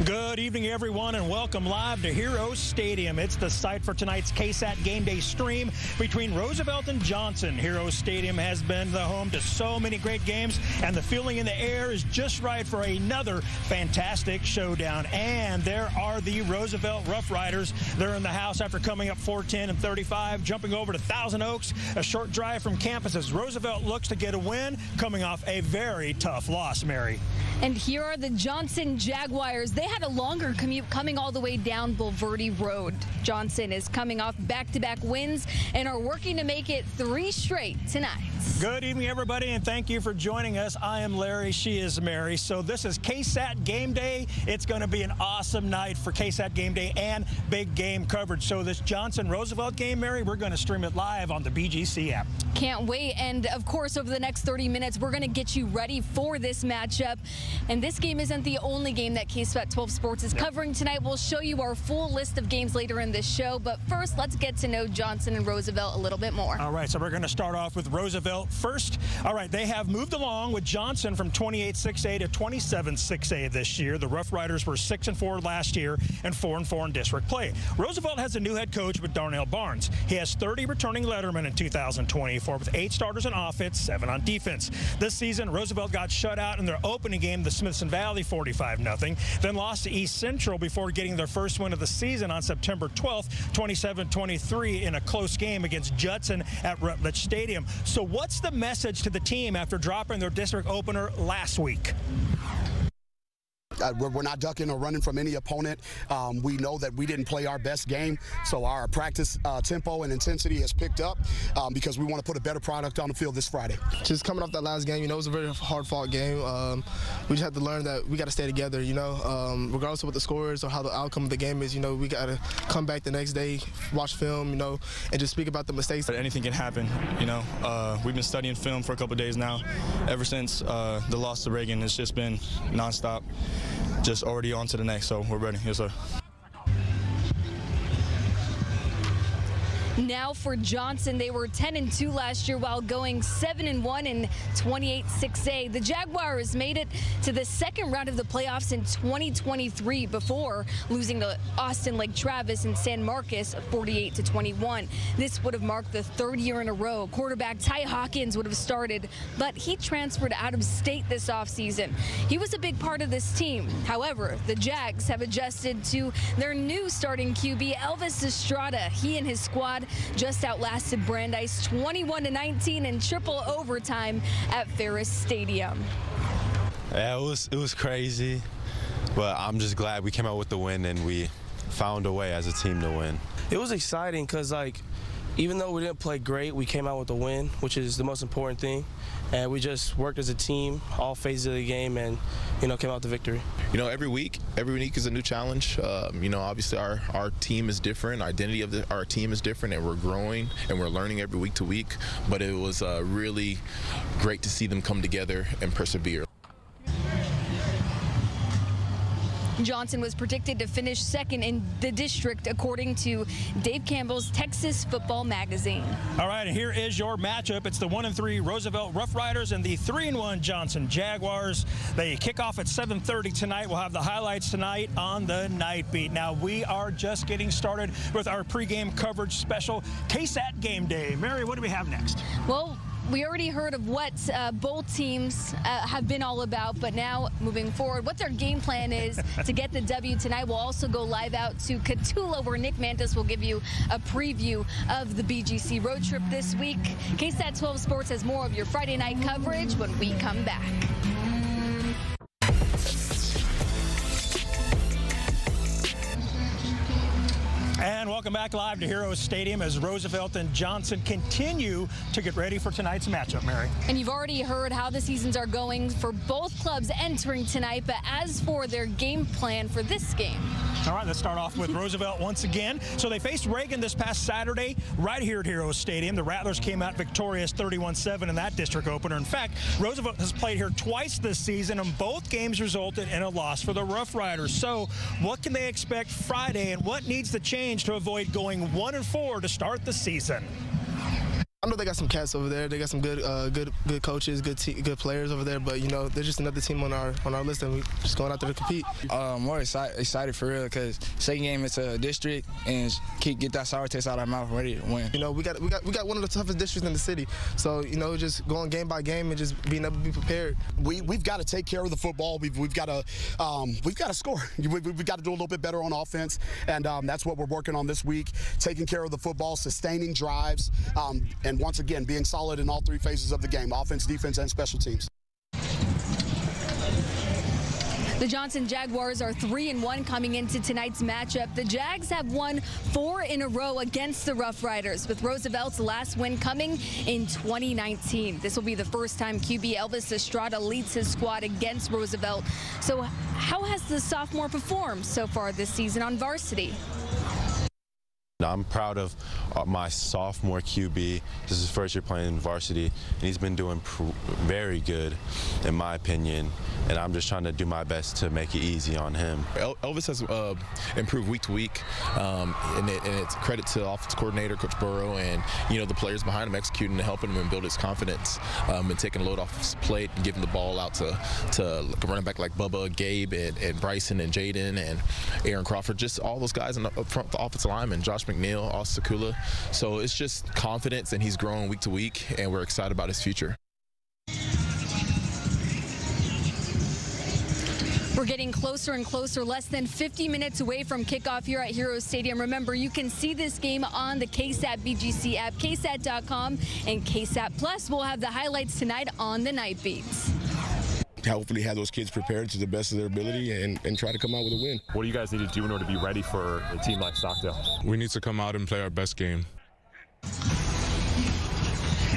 Good evening, everyone, and welcome live to Hero Stadium. It's the site for tonight's KSAT Game Day stream between Roosevelt and Johnson. Hero Stadium has been the home to so many great games, and the feeling in the air is just right for another fantastic showdown. And there are the Roosevelt Roughriders. They're in the house after coming up 4-10 and 35, jumping over to Thousand Oaks, a short drive from campus as Roosevelt looks to get a win, coming off a very tough loss, Mary. And here are the Johnson Jaguars. They had a longer commute coming all the way down Bulverde Road. Johnson is coming off back-to-back wins and are working to make it 3 straight tonight. Good evening, everybody, and thank you for joining us. I am Larry. She is Mary. So this is KSAT Game Day. It's going to be an awesome night for KSAT Game Day and big game coverage. So this Johnson-Roosevelt game, Mary, we're going to stream it live on the BGC app. Can't wait. And, of course, over the next 30 minutes, we're going to get you ready for this matchup. And this game isn't the only game that KSAT 12 Sports is covering tonight. We'll show you our full list of games later in this show. But first, let's get to know Johnson and Roosevelt a little bit more. All right, so we're going to start off with Roosevelt first. All right, they have moved along with Johnson from 28-6A to 27-6A this year. The Roughriders were 6-4 last year and 4-4 in district play. Roosevelt has a new head coach with Darnell Barnes. He has 30 returning lettermen in 2024 with 8 starters on offense, 7 on defense. This season, Roosevelt got shut out in their opening game, the Smithson Valley 45-0, then lost to East Central before getting their first win of the season on September 12th, 27-23 in a close game against Judson at Rutledge Stadium. So what's the message to the team after dropping their district opener last week? We're not ducking or running from any opponent. We know that we didn't play our best game, so our practice tempo and intensity has picked up because we want to put a better product on the field this Friday. Just coming off that last game, it was a very hard-fought game. We just had to learn that we got to stay together, regardless of what the score is or how the outcome of the game is. We got to come back the next day, watch film, and just speak about the mistakes. Anything can happen, We've been studying film for a couple of days now. Ever since the loss to Reagan, it's just been nonstop. Just already on to the next, so we're ready. Yes, sir. Now for Johnson, they were 10-2 last year while going 7-1 in 28-6A. The Jaguars made it to the second round of the playoffs in 2023 before losing to Austin Lake Travis and San Marcos 48-21. This would have marked the 3rd year in a row. Quarterback Ty Hawkins would have started, but he transferred out of state this offseason. He was a big part of this team. However, the Jags have adjusted to their new starting QB, Elvis Estrada. He and his squad just outlasted Brandeis 21-19 in triple overtime at Ferris Stadium. Yeah, it was crazy, but I'm just glad we came out with the win and we found a way as a team to win. It was exciting because, even though we didn't play great, we came out with a win, which is the most important thing. And we just worked as a team, all phases of the game, and, came out with the victory. Every week is a new challenge. Obviously our team is different. Identity of our team is different, and we're growing and we're learning every week to week. But it was really great to see them come together and persevere. Johnson was predicted to finish second in the district, according to Dave Campbell's Texas Football Magazine. All right, and here is your matchup. It's the 1-3 Roosevelt Roughriders and the 3-1 Johnson Jaguars. They kick off at 7:30 tonight. We'll have the highlights tonight on the Night Beat. Now, we are just getting started with our pregame coverage special, KSAT Game Day. Mary, what do we have next? Well, we already heard of what both teams have been all about, but now moving forward, what their game plan is to get the W tonight. We'll also go live out to Catula, where Nick Mantis will give you a preview of the BGC road trip this week. KSAT 12 Sports has more of your Friday night coverage when we come back. And welcome back live to Hero Stadium as Roosevelt and Johnson continue to get ready for tonight's matchup, Mary. And you've already heard how the seasons are going for both clubs entering tonight, but as for their game plan for this game. All right, let's start off with Roosevelt once again. So they faced Reagan this past Saturday right here at Hero Stadium. The Rattlers came out victorious 31-7 in that district opener. In fact, Roosevelt has played here twice this season, and both games resulted in a loss for the Roughriders. So what can they expect Friday, and what needs to change to avoid going 1-4 to start the season? I know they got some cats over there. They got some good coaches, good players over there. But you know, they're just another team on our list, and we just going out there to compete. More excited for real, because second game it's a district, and get that sour taste out of our mouth, ready to win. You know, we got one of the toughest districts in the city. So you know, just going game by game and just being able to be prepared. We've got to take care of the football. We've got to score. We've got to do a little bit better on offense, and that's what we're working on this week. Taking care of the football, sustaining drives. And once again, being solid in all three phases of the game, offense, defense, and special teams. The Johnson Jaguars are 3-1 coming into tonight's matchup. The Jags have won 4 in a row against the Roughriders, with Roosevelt's last win coming in 2019. This will be the first time QB Elvis Estrada leads his squad against Roosevelt. So how has the sophomore performed so far this season on varsity? I'm proud of my sophomore QB. This is his first year playing in varsity, and he's been doing very good, in my opinion. And I'm just trying to do my best to make it easy on him. Elvis has improved week to week, and it's credit to the offensive coordinator, Coach Burrow, and the players behind him executing and helping him and build his confidence, and taking a load off his plate and giving the ball out to a running back like Bubba, Gabe, and Bryson, and Jaden, and Aaron Crawford, just all those guys up front, the offensive lineman, Josh McNeil, Austin Sakula. So it's just confidence, and he's growing week to week, and we're excited about his future. We're getting closer and closer, less than 50 minutes away from kickoff here at Hero Stadium. Remember, you can see this game on the KSAT BGC app, KSAT.com, and KSAT Plus. We'll have the highlights tonight on the Night Beats. Hopefully have those kids prepared to the best of their ability and try to come out with a win. What do you guys need to do in order to be ready for a team like Stockdale? We need to come out and play our best game.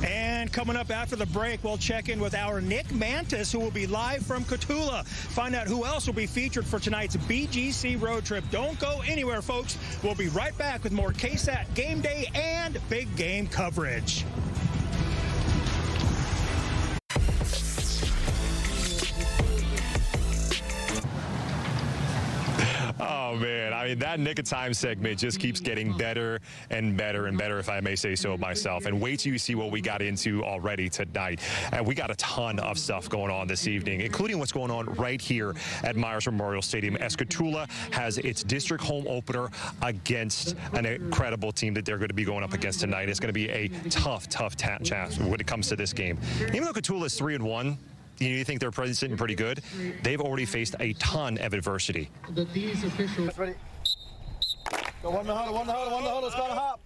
And coming up after the break, we'll check in with our Nick Mantis, who will be live from Cotulla. Find out who else will be featured for tonight's BGC road trip. Don't go anywhere, folks. We'll be right back with more KSAT Game Day and big game coverage. Oh, man. I mean, that Nick of Time segment just keeps getting better and better and better, if I may say so myself. And wait till you see what we got into already tonight. And we got a ton of stuff going on this evening, including what's going on right here at Myers Memorial Stadium, as Cotulla has its district home opener against an incredible team that they're going to be going up against tonight. It's going to be a tough task when it comes to this game. Even though Cotulla is 3-1, you think they're sitting pretty good, they've already faced a ton of adversity. These officials. Ready. Go one to huddle, let's go to hop.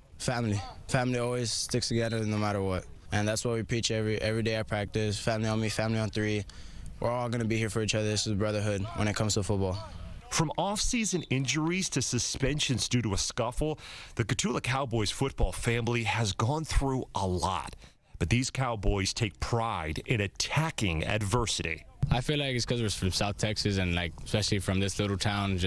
Family always sticks together no matter what. And that's what we preach every day at practice. Family on me, family on three. We're all going to be here for each other. This is brotherhood when it comes to football. From off-season injuries to suspensions due to a scuffle, the Cotulla Cowboys football family has gone through a lot. But these Cowboys take pride in attacking adversity. I feel like it's because we're from South Texas, and especially from this little town,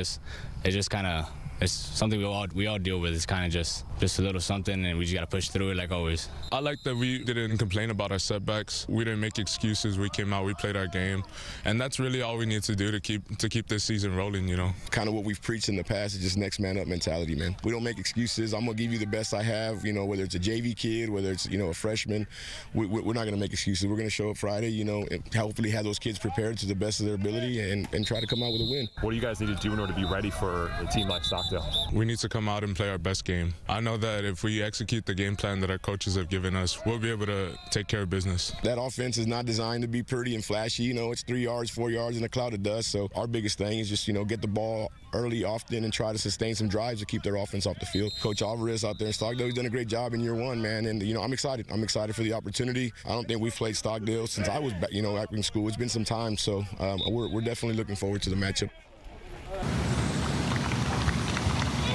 it's something we all deal with. It's kind of just a little something, and we just got to push through it like always. I like that we didn't complain about our setbacks. We didn't make excuses. We came out, we played our game, and that's really all we need to do to keep this season rolling, Kind of what we've preached in the past is just next man up mentality, man. We don't make excuses. I'm going to give you the best I have, whether it's a JV kid, whether it's, a freshman. We're not going to make excuses. We're going to show up Friday, and hopefully have those kids prepared to the best of their ability and try to come out with a win. What do you guys need to do in order to be ready for a team like Stockdale? We need to come out and play our best game. I know that if we execute the game plan that our coaches have given us, we'll be able to take care of business. That offense is not designed to be pretty and flashy. It's 3 yards, 4 yards in a cloud of dust. So our biggest thing is just, get the ball early, often, and try to sustain some drives to keep their offense off the field. Coach Alvarez out there in Stockdale, he's done a great job in year one, man. And, I'm excited. I'm excited for the opportunity. I don't think we've played Stockdale since I was back, back in school. It's been some time. So we're definitely looking forward to the matchup.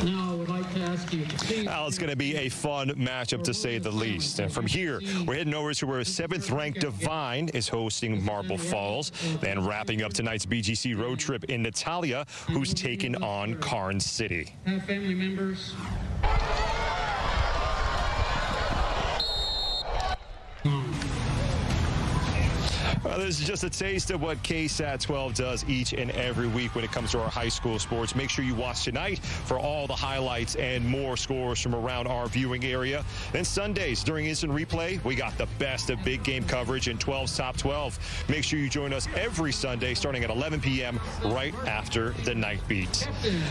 Now I would like to ask you to please. Well, it's going to be a fun matchup, to say the least. And from here, we're heading over to where 7th-ranked Divine is hosting Marble Falls. Then wrapping up tonight's BGC road trip in Natalia, who's taking on Karnes City. Have family members. Well, this is just a taste of what KSAT 12 does each and every week when it comes to our high school sports. Make sure you watch tonight for all the highlights and more scores from around our viewing area. Then Sundays during instant replay, we got the best of big game coverage in 12's Top 12. Make sure you join us every Sunday starting at 11 p.m. right after the night beat.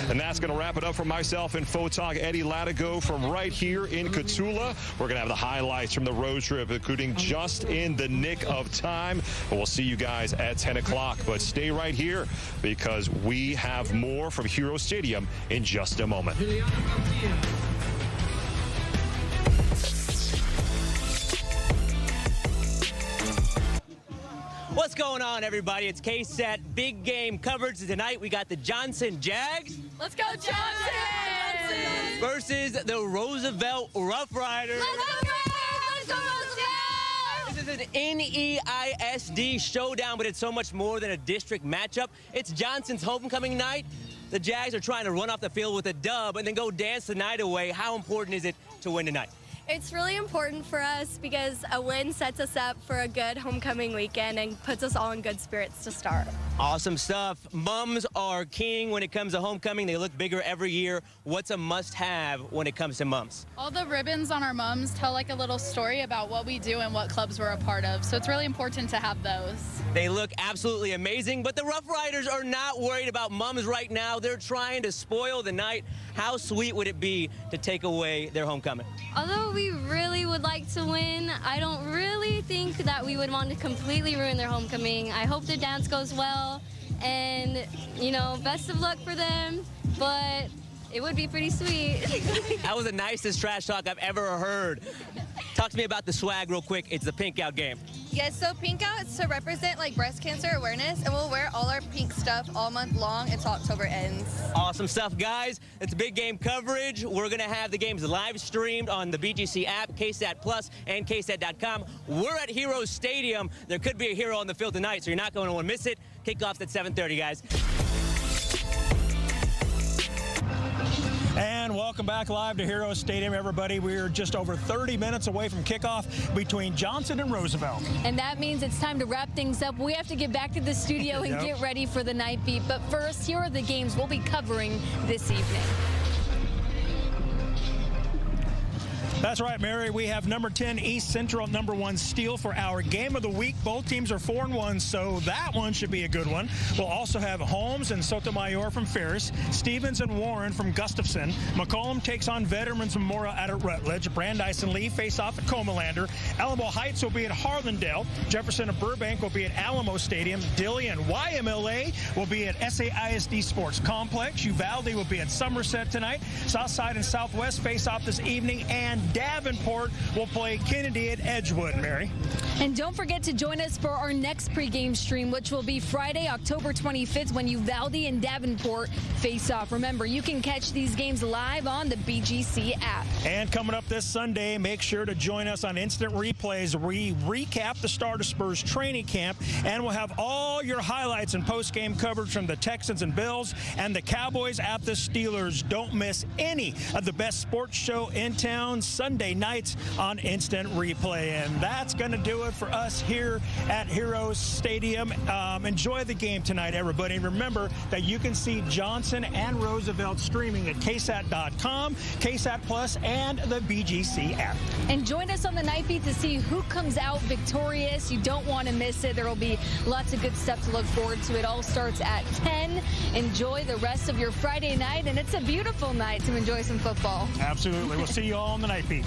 And that's going to wrap it up for myself and Photog Eddie Latigo from right here in Cotulla. We're going to have the highlights from the road trip, including just in the nick of time. And we'll see you guys at 10 o'clock. But stay right here because we have more from Hero Stadium in just a moment. What's going on, everybody? It's KSAT big game coverage. Tonight we got the Johnson Jags. Let's go, Johnson! Versus the Roosevelt Roughriders. Let's go, Roosevelt! This is an NEISD showdown, but it's so much more than a district matchup. It's Johnson's homecoming night. The Jags are trying to run off the field with a dub and then go dance the night away. How important is it to win tonight? It's really important for us because a win sets us up for a good homecoming weekend and puts us all in good spirits to start. Awesome stuff. Mums are king when it comes to homecoming. They look bigger every year. What's a must-have when it comes to mums? All the ribbons on our mums tell like a little story about what we do and what clubs we're a part of. So it's really important to have those. They look absolutely amazing, but the Roughriders are not worried about mums right now. They're trying to spoil the night. How sweet would it be to take away their homecoming? Although we really would like to win, I don't really think that we would want to completely ruin their homecoming. I hope the dance goes well, and, you know, best of luck for them, but it would be pretty sweet. That was the nicest trash talk I've ever heard. Talk to me about the swag real quick. It's the Pink Out game. Yes, so Pink Out is to represent like breast cancer awareness, and we'll wear all our pink stuff all month long until October ends. Awesome stuff, guys. It's big game coverage. We're going to have the games live streamed on the BGC app, KSAT Plus, and KSAT.com. We're at Hero Stadium. There could be a hero on the field tonight, so you're not going to want to miss it. Kickoff's at 7:30, guys. And welcome back live to Hero Stadium, everybody. We're just over 30 minutes away from kickoff between Johnson and Roosevelt. And that means it's time to wrap things up. We have to get back to the studio and get ready for the night beat. But first, here are the games we'll be covering this evening. That's right, Mary. We have number 10 East Central, number 1 Steel for our game of the week. Both teams are 4-1, so that one should be a good one. We'll also have Holmes and Sotomayor from Ferris, Stevens and Warren from Gustafson. McCollum takes on Veterans Memorial at Rutledge. Brandeis and Lee face off at Comalander. Alamo Heights will be at Harlandale. Jefferson and Burbank will be at Alamo Stadium. Dilly and YMLA will be at SAISD Sports Complex. Uvalde will be at Somerset tonight. Southside and Southwest face off this evening, and Davenport will play Kennedy at Edgewood, Mary. And don't forget to join us for our next pregame stream, which will be Friday, October 25th, when Uvalde and Davenport face off. Remember, you can catch these games live on the BGC app. And coming up this Sunday, make sure to join us on Instant Replays. We recap the start of Spurs training camp, and we'll have all your highlights and post-game coverage from the Texans and Bills and the Cowboys at the Steelers. Don't miss any of the best sports show in town Sunday nights on Instant Replay. And that's going to do it for us here at Hero Stadium. Enjoy the game tonight, everybody. Remember that you can see Johnson and Roosevelt streaming at KSAT.com, KSAT Plus, and the BGC app. And join us on the night beat to see who comes out victorious. You don't want to miss it. There will be lots of good stuff to look forward to. It all starts at 10. Enjoy the rest of your Friday night, and it's a beautiful night to enjoy some football. Absolutely. We'll see you all on the night beat.